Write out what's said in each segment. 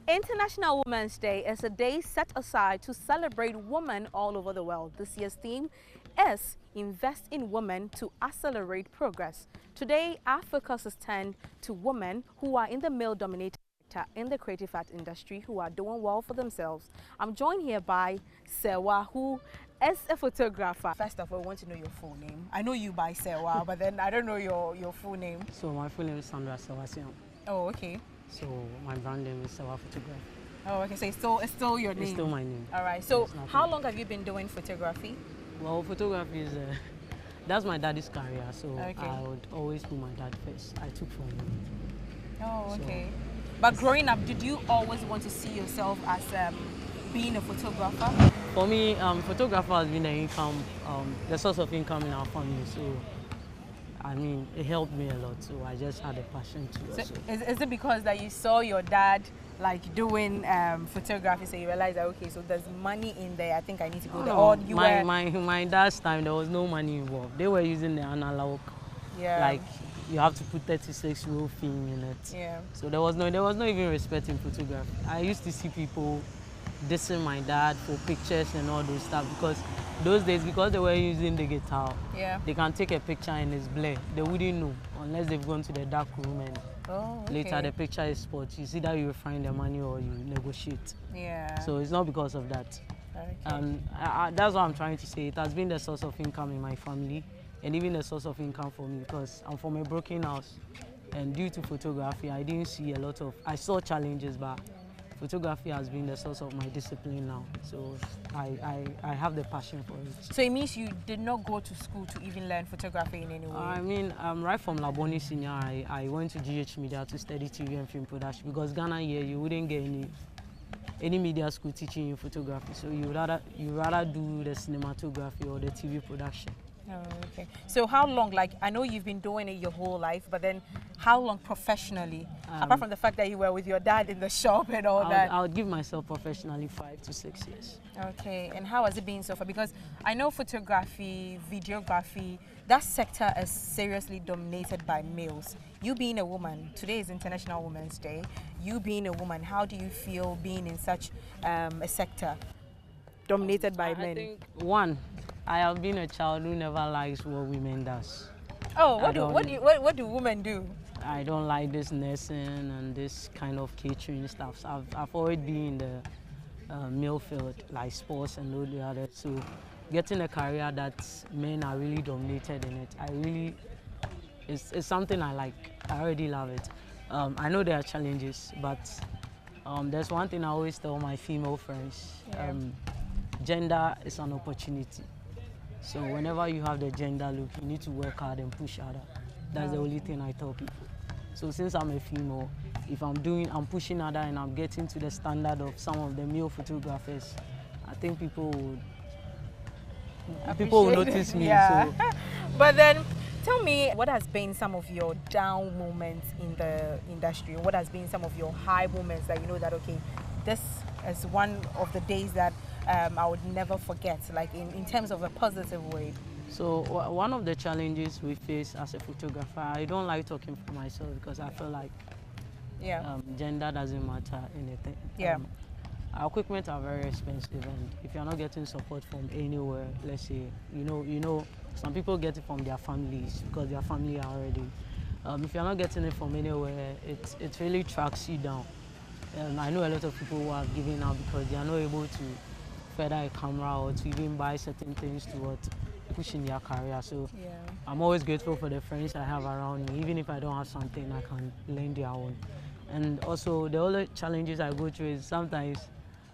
International Women's Day is a day set aside to celebrate women all over the world. This year's theme is Invest in Women to Accelerate Progress. Today, our focus is turned to women who are in the male-dominated sector in the creative art industry who are doing well for themselves. I'm joined here by Sewa, who is a photographer. First of all, I want to know your full name. I know you by Sewa, but then I don't know your full name. So my full name is Sandra Sewasiam. Oh, okay. So my brand name is Sewa Photography. Oh, okay. So it's still your name. It's still my name. All right. So how long have you been doing photography? Well, photography is that's my daddy's career. So Okay. I would always put my dad first. I took from him. Oh, So- okay. But growing up, did you always want to see yourself as being a photographer? For me, photography has been the income, the source of income in our family. So I mean, it helped me a lot. So I just had a passion to So also. is it because that you saw your dad like doing photography, so you realized that okay, so there's money in there, I think I need to go there? No, Or you were my dad's time there was no money involved. They were using the analog, yeah, like you have to put 36 roll film in it. yeah. So there was no even respect in photography. I used to see people dissing my dad for pictures and all those stuff because those days, because they were using the guitar, Yeah. they can take a picture and it's blur. They wouldn't know unless they've gone to the dark room and Oh, okay. later the picture is spot. You see that you find the money or you negotiate. Yeah. So it's not because of that. Okay. That's what I'm trying to say. It has been the source of income in my family and even the source of income for me because I'm from a broken house. And due to photography, I didn't see a lot of, I saw challenges, but photography has been the source of my discipline now. So I have the passion for it. So it means you did not go to school to even learn photography in any way? I mean, right from Laboni Senior, I went to GH Media to study TV and film production because Ghana here, you wouldn't get any media school teaching you photography. So you rather do the cinematography or the TV production. Oh, okay. So how long, like, I know you've been doing it your whole life, but then how long professionally? Apart from the fact that you were with your dad in the shop and all that. I would give myself professionally 5 to 6 years. Okay, and how has it been so far? Because I know photography, videography, that sector is seriously dominated by males. You being a woman, today is International Women's Day. You being a woman, how do you feel being in such a sector dominated by men? I think, one, I have been a child who never likes what women does. Oh, what do women do? I don't like this nursing and this kind of catering stuff. So I've always been in the male field, like sports and all the others. So getting a career that men are really dominated in it, it's something I like. I already love it. I know there are challenges, but there's one thing I always tell my female friends. Yeah. Gender is an opportunity. So whenever you have the gender look, you need to work hard and push harder. That's the only thing I tell people. So since I'm a female, if I'm pushing harder and I'm getting to the standard of some of the male photographers, I think people will notice me. Yeah. So But then, tell me, what has been some of your down moments in the industry? What has been some of your high moments that you know that, okay, this is one of the days that I would never forget, like in terms of a positive way? So one of the challenges we face as a photographer, I don't like talking for myself because I feel like Yeah. gender doesn't matter anything. Yeah. Our equipment are very expensive, and if you're not getting support from anywhere, let's say, you know, some people get it from their families because their family are already. If you're not getting it from anywhere, it really tracks you down. I know a lot of people who are giving up because they are not able to further a camera or to even buy certain things to push in their career. So Yeah. I'm always grateful for the friends I have around me. Even if I don't have something, I can lend their own. And also the other challenges I go through is sometimes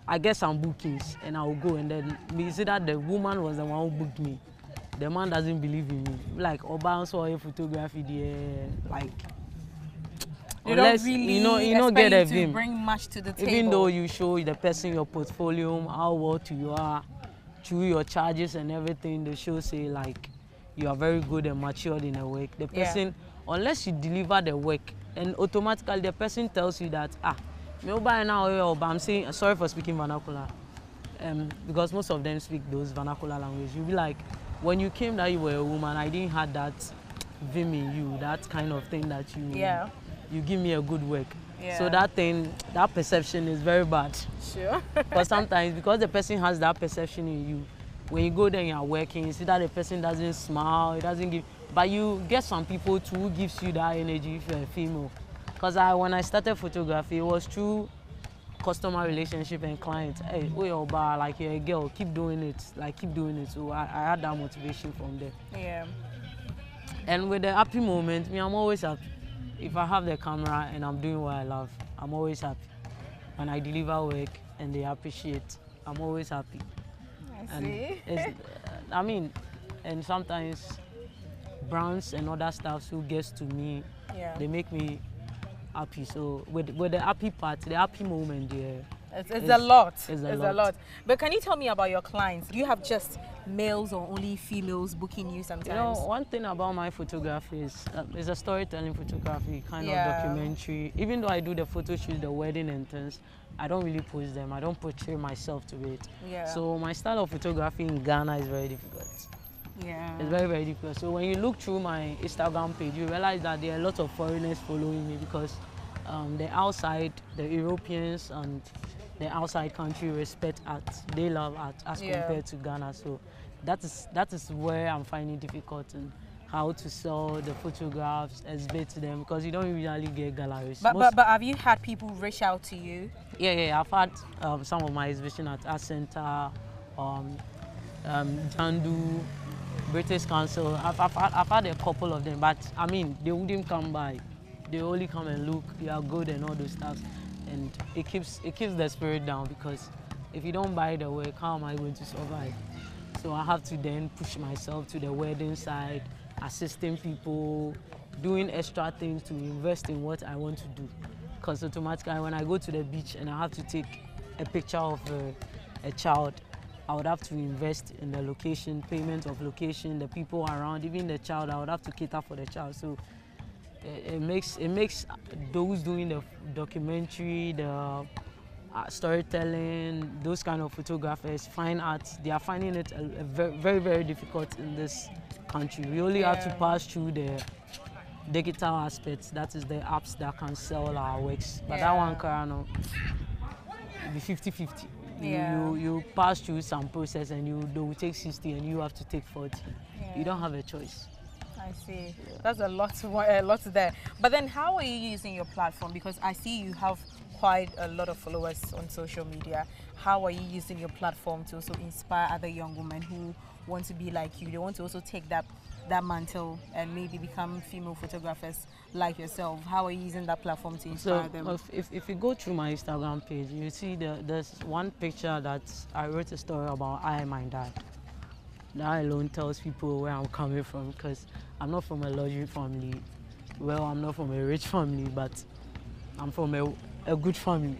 I get some bookings and I'll go and then we see that the woman was the one who booked me. The man doesn't believe in me. Like Oban saw a photography there, like They unless don't really you know get a expect you to vim. bring much to the table. Even though you show the person your portfolio, how what you are, through your charges and everything, the show say like you are very good and matured in a work. The person, unless you deliver the work, and automatically the person tells you that I'm saying sorry for speaking vernacular, because most of them speak those vernacular language. You'll be like, when you came that you were a woman, I didn't have that vim in you, that kind of thing that you give me a good work. So that perception is very bad. Sure. Because sometimes, because the person has that perception in you, when you go there and you're working, you see that the person doesn't smile, it doesn't give, but you get some people too who gives you that energy if you're a female. Because when I started photography, it was through customer relationship and clients. Hey, oh, you're bar, like you're a girl, keep doing it, like keep doing it. So I had that motivation from there. Yeah. And with the happy moment, I'm always happy. If I have the camera and I'm doing what I love, I'm always happy. When I deliver work and they appreciate, I'm always happy. I see. I mean, and sometimes brands and other staffs who gets to me, they make me happy. So with the happy part, the happy moment, it's a lot. It's a lot. But can you tell me about your clients? Do you have just males or only females booking you sometimes? You know, one thing about my photography is it's a storytelling photography, kind of documentary. Even though I do the photo shoot, the wedding and things, I don't really post them. I don't portray myself to it. Yeah. So my style of photography in Ghana is very difficult. Yeah. It's very, very difficult. So when you look through my Instagram page, you realize that there are a lot of foreigners following me because the outside, the Europeans and the outside country respect art. They love art as compared to Ghana. So that is where I'm finding difficult in how to sell the photographs, exhibit to them, because you don't usually get galleries. But have you had people reach out to you? Yeah. I've had some of my exhibition at Art Center, Jandu, British Council. I've had a couple of them, but I mean, they wouldn't come by. They only come and look, they are good and all those stuff. And it keeps the spirit down, because if you don't buy the work, how am I going to survive? So I have to then push myself to the wedding side, assisting people, doing extra things to invest in what I want to do. Because automatically when I go to the beach and I have to take a picture of a child, I would have to invest in the location, payment of location, the people around, even the child, I would have to cater for the child. So it makes those doing the documentary, the storytelling, those kind of photographers, fine arts, they are finding it very, very, very difficult in this country. We only have to pass through the digital aspects, that is the apps that can sell our works. But that one, Karano, be 50-50. You pass through some process and they will take 60 and you have to take 40. You don't have a choice. I see. That's a lot there. But then how are you using your platform? Because I see you have quite a lot of followers on social media. How are you using your platform to also inspire other young women who want to be like you? They want to also take that mantle and maybe become female photographers like yourself. How are you using that platform to inspire them? If you go through my Instagram page, you see there's one picture that I wrote a story about I and my dad. That alone tells people where I'm coming from, because I'm not from a luxury family. Well, I'm not from a rich family, but I'm from a good family.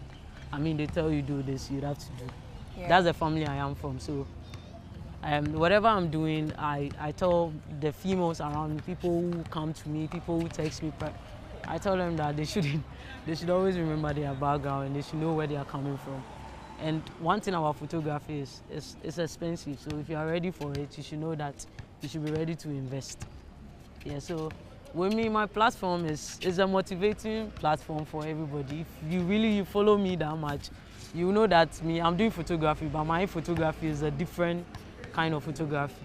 I mean, they tell you do this, you have to do. Yeah. That's the family I am from. So whatever I'm doing, I tell the females around me, people who come to me, people who text me, I tell them that they should always remember their background and they should know where they are coming from. And one thing about photography is it's expensive. So if you are ready for it, you should know that you should be ready to invest. Yeah, so with me, my platform is a motivating platform for everybody. If you follow me that much, you know that I'm doing photography, but my photography is a different kind of photography.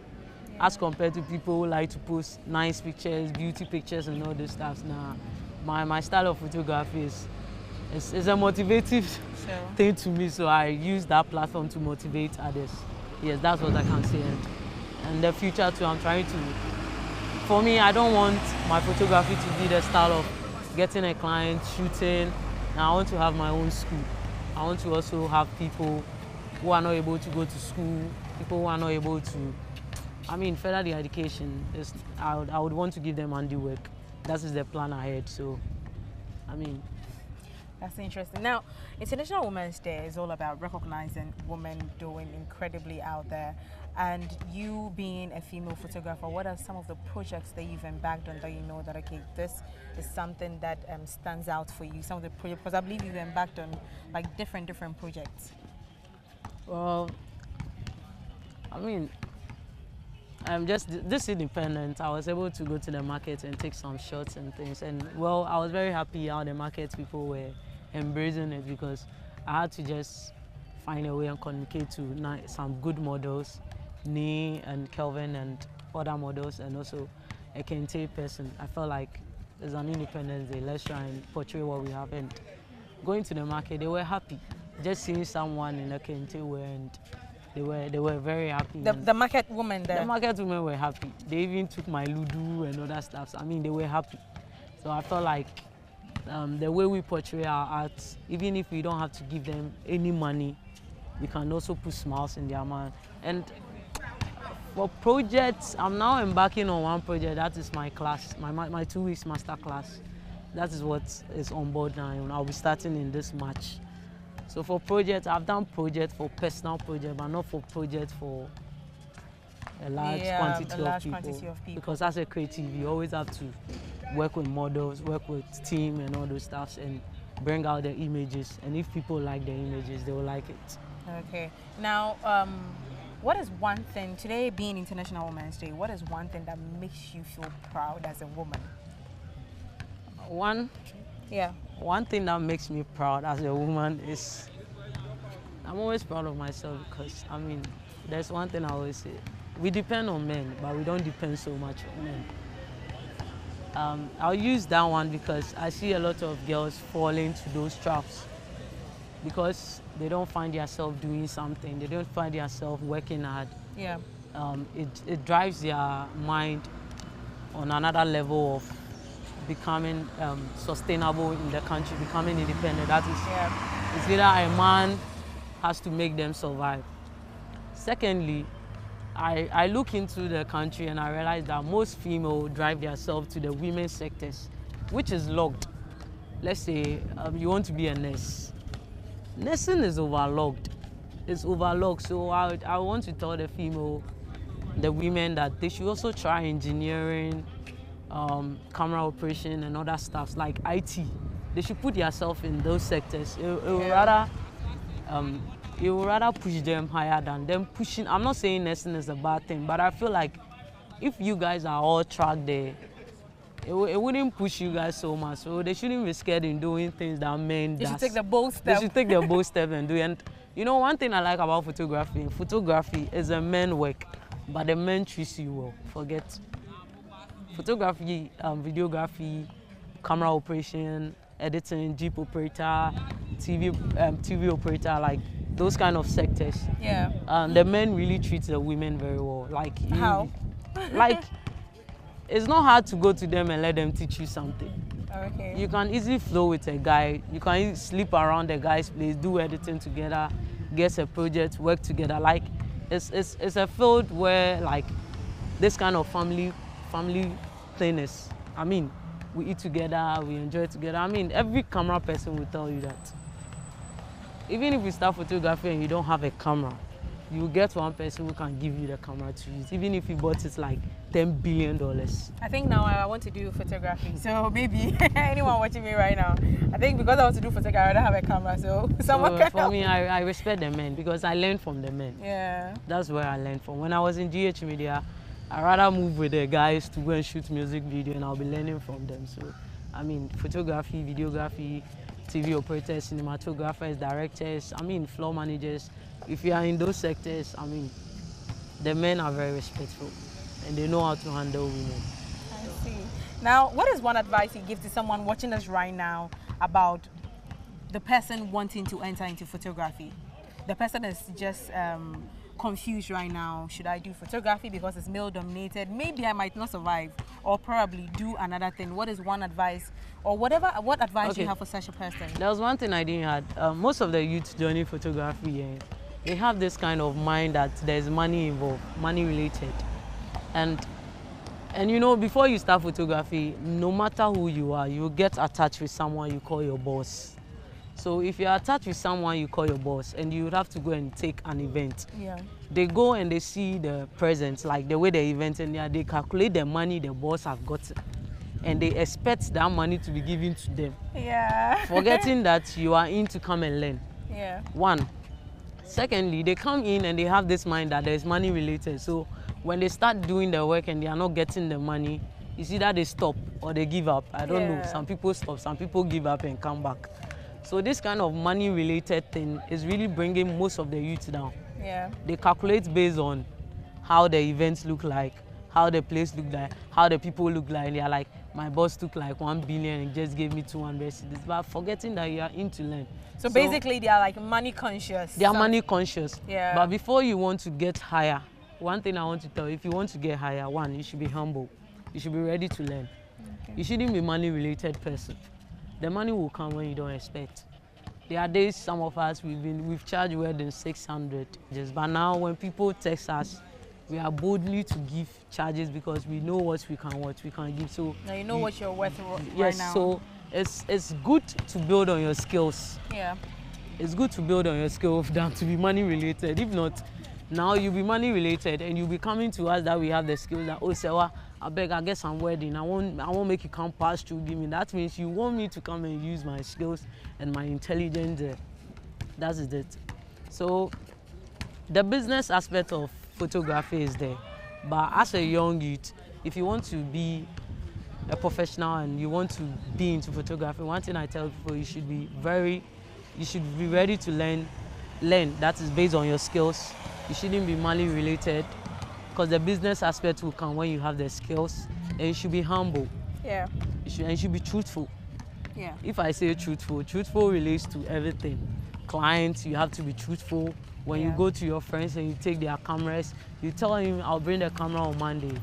Yeah. As compared to people who like to post nice pictures, beauty pictures and all this stuff. Nah, my style of photography is a motivative thing to me, so I use that platform to motivate others. Yes, that's what I can say. And in the future too, I'm trying to, for me, I don't want my photography to be the style of getting a client, shooting. Now I want to have my own school. I want to also have people who are not able to go to school, people who are not able to, further their education. I would want to give them handiwork. That is the plan ahead. So, That's interesting. Now, International Women's Day is all about recognizing women doing incredibly out there. And you being a female photographer, what are some of the projects that you've embarked on that you know that, okay, this is something that stands out for you? Some of the projects, because I believe you've embarked on like different projects. Well, I'm just this independent. I was able to go to the market and take some shots and things. And well, I was very happy how the market people were embracing it because I had to just find a way and communicate to some good models, Nee and Kelvin and other models, and also a Kente person. I felt like it's an Independence Day, let's try and portray what we have. And going to the market, they were happy. Just seeing someone in a Kente wear, and they were very happy. The market women there? The market women were happy. They even took my ludu and other stuff. I mean, they were happy. So I felt like the way we portray our art, even if we don't have to give them any money, we can also put smiles in their mind. And for projects, I'm now embarking on one project. That is my class, my 2 weeks master class. That is what is on board now, and I'll be starting in this March. So for projects, I've done projects for personal projects, but not for projects for a large quantity of people. Because as a creative, you always have to work with models, work with team and all those stuff, and bring out the images. And if people like the images, they will like it. Okay. Now, what is one thing, today being International Women's Day, what is one thing that makes you feel proud as a woman? One thing that makes me proud as a woman is, I'm always proud of myself because, I mean, there's one thing I always say. We depend on men, but we don't depend so much on men. I'll use that one because I see a lot of girls fall into those traps because they don't find themselves doing something. They don't find themselves working hard. Yeah. It drives their mind on another level of becoming sustainable in the country, becoming independent. That is, it's either a man has to make them survive. Secondly, I look into the country and I realize that most females drive themselves to the women's sectors, which is locked. Let's say you want to be a nurse. Nursing is overlocked. It's overlocked. So I want to tell the women that they should also try engineering, camera operation and other stuff like IT. They should put themselves in those sectors. It will rather push them higher than them pushing. I'm not saying nursing is a bad thing, but I feel like if you guys are all tracked there, it wouldn't push you guys so much. So they shouldn't be scared in doing things that men do. They should take the bold step. They should take the bold step and do it. And you know, one thing I like about photography is a man work, but the men treat you well. Forget photography, videography, camera operation, editing, jeep operator, TV operator, like those kind of sectors. Yeah. The men really treat the women very well. Like how? Like it's not hard to go to them and let them teach you something. Okay. You can easily flow with a guy. You can sleep around the guy's place, do editing together, get a project, work together. Like it's a field where like this kind of family thing is. I mean, we eat together, we enjoy together. I mean, every camera person will tell you that. Even if you start photography and you don't have a camera, you get one person who can give you the camera to use, even if you bought it like $10 billion. I think now I want to do photography, so maybe anyone watching me right now, I think because I want to do photography, I don't have a camera, so someone can help me. I respect the men because I learned from the men. Yeah. That's where I learned from. When I was in GH Media, I rather move with the guys to go and shoot music video, and I'll be learning from them. So, I mean, photography, videography, TV operators, cinematographers, directors, I mean, floor managers. If you are in those sectors, I mean, the men are very respectful and they know how to handle women. I see. Now, what is one advice you give to someone watching us right now about the person wanting to enter into photography? The person is just confused right now. Should I do photography because it's male dominated? Maybe I might not survive, or probably do another thing. What is one advice, or what advice you have for such a person? There was one thing I didn't have. Most of the youth joining photography, they have this kind of mind that there's money involved, money related. And you know, before you start photography, no matter who you are, you get attached with someone you call your boss. So if you're attached with someone you call your boss and you have to go and take an event, they go and they see the presents, like the way the event, and they calculate the money the boss have gotten. And they expect that money to be given to them. Yeah. Forgetting that you are in to come and learn. Yeah. One. Secondly, they come in and they have this mind that there's money related. So when they start doing the work and they are not getting the money, it's either they stop or they give up. I don't know. Some people stop, some people give up and come back. So this kind of money-related thing is really bringing most of the youth down. Yeah. They calculate based on how the events look like, how the place look like, how the people look like. They are like, my boss took like 1 billion and just gave me 200 cedis, but forgetting that you are in to learn. So basically, they are like money conscious. They are money conscious. Yeah. But before you want to get higher, one thing I want to tell you, if you want to get higher, one, you should be humble. You should be ready to learn. Okay. You shouldn't be a money-related person. The money will come when you don't expect. There are days some of us we've charged more than 600 just, but now when people text us, we are boldly to give charges because we know what we can give. So now you know what you're worth yes, right now. so it's good to build on your skills. Yeah. It's good to build on your skills than to be money related. If not, now you'll be money related and you'll be coming to us that we have the skills that, oh Sewa, I beg, I get some wedding. I won't make you come pass through, give me. That means you want me to come and use my skills and my intelligence. That is it. So the business aspect of photography is there. But as a young youth, if you want to be a professional and you want to be into photography, one thing I tell people, you should be ready to learn. That is based on your skills. You shouldn't be money related because the business aspect will come when you have the skills, and you should be humble. Yeah. You should be truthful. Yeah. If I say truthful relates to everything. Clients, you have to be truthful. When you go to your friends and you take their cameras, you tell him, I'll bring the camera on Monday.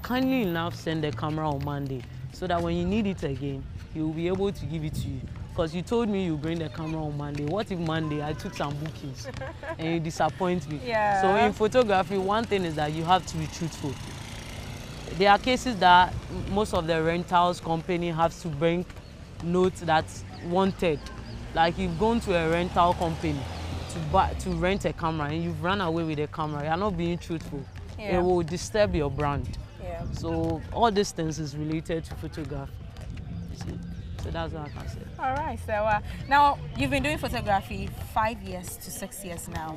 Kindly enough, send the camera on Monday so that when you need it again, he will be able to give it to you. Because you told me you bring the camera on Monday. What if Monday I took some bookings and you disappoint me? Yeah. So in photography, one thing is that you have to be truthful. There are cases that most of the rentals company has to bring notes that's wanted. Like you've gone to a rental company to rent a camera and you've run away with the camera. You're not being truthful. Yeah. It will disturb your brand. Yeah. So all these things is related to photography. So that's what I can say. All right, so now you've been doing photography 5 years to 6 years now.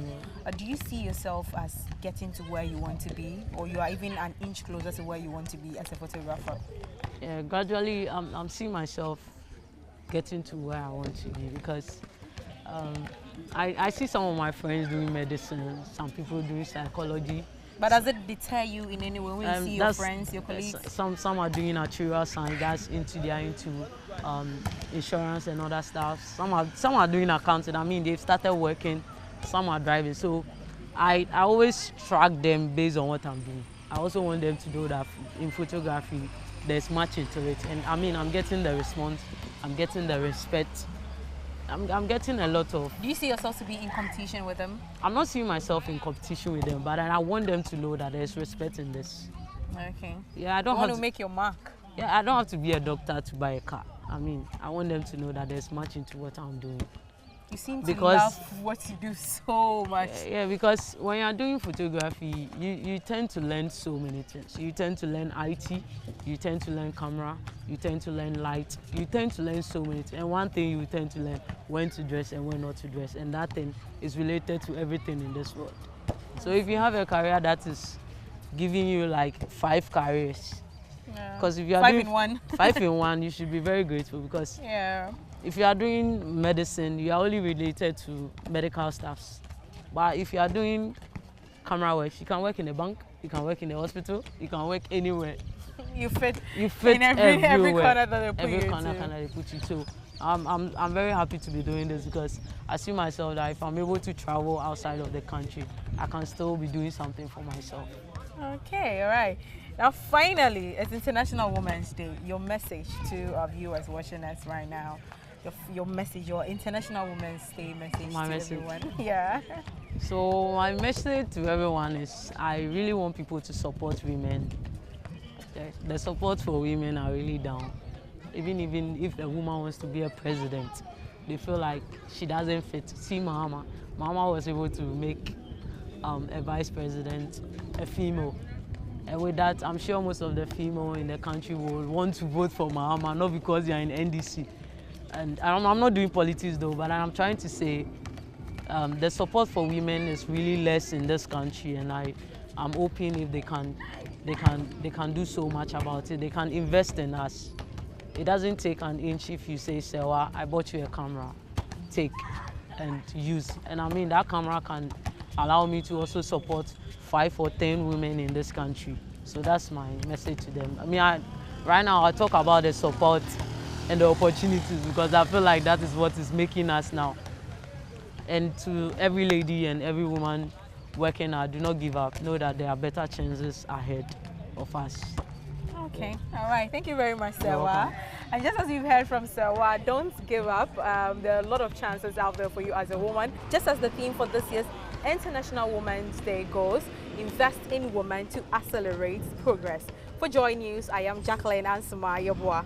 Do you see yourself as getting to where you want to be, or you are even an inch closer to where you want to be as a photographer? Yeah, gradually I'm seeing myself getting to where I want to be because I see some of my friends doing medicine, some people doing psychology. But does it deter you in any way when you see your friends, your colleagues? Some are doing actuarial science, that's into insurance and other stuff. Some are doing accounting. I mean, they've started working. Some are driving. So I always track them based on what I'm doing. I also want them to know that in photography, there's much into it. And I mean, I'm getting the response. I'm getting the respect. I'm getting a lot of... Do you see yourself to be in competition with them? I'm not seeing myself in competition with them, but I want them to know that there's respect in this. Okay. Yeah, I don't want to make your mark. Yeah, I don't have to be a doctor to buy a car. I mean, I want them to know that there's much into what I'm doing. You seem to love what you do so much. Yeah, because when you're doing photography, you tend to learn so many things. You tend to learn IT, you tend to learn camera, you tend to learn light, you tend to learn so many things. And one thing you tend to learn, when to dress and when not to dress. And that thing is related to everything in this world. So if you have a career that is giving you like 5 careers, because if you are 5 doing in 1, 5 in 1, you should be very grateful because if you are doing medicine, you are only related to medical staffs. But if you are doing camera work, you can work in a bank, you can work in a hospital, you can work anywhere. You fit in every corner that they put you Every corner they put you to. I'm very happy to be doing this because I see myself that if I'm able to travel outside of the country, I can still be doing something for myself. Okay, all right. Now, finally, it's International Women's Day. Your message to our viewers watching us right now, your message, your International Women's Day message everyone. Yeah. So my message to everyone is I really want people to support women. The support for women are really down. Even if a woman wants to be a president, they feel like she doesn't fit. See Mama was able to make a vice president a female. And with that, I'm sure most of the female in the country will want to vote for Mahama, not because they are in NDC. And I'm not doing politics though, but I'm trying to say the support for women is really less in this country, and I'm hoping if they can do so much about it. They can invest in us. It doesn't take an inch if you say, Sewa, I bought you a camera. take and use. And I mean, that camera can allow me to also support 5 or 10 women in this country. So that's my message to them. I mean, right now I talk about the support and the opportunities because I feel like that is what is making us now. And to every lady and every woman working hard, do not give up. Know that there are better chances ahead of us. Okay, all right. Thank you very much, You're Sewa. welcome. And just as you've heard from Sewa, don't give up. There are a lot of chances out there for you as a woman. Just as the theme for this year's International Women's Day goes, invest in women to accelerate progress. For Joy News, I am Jacqueline Ansuma Yobua.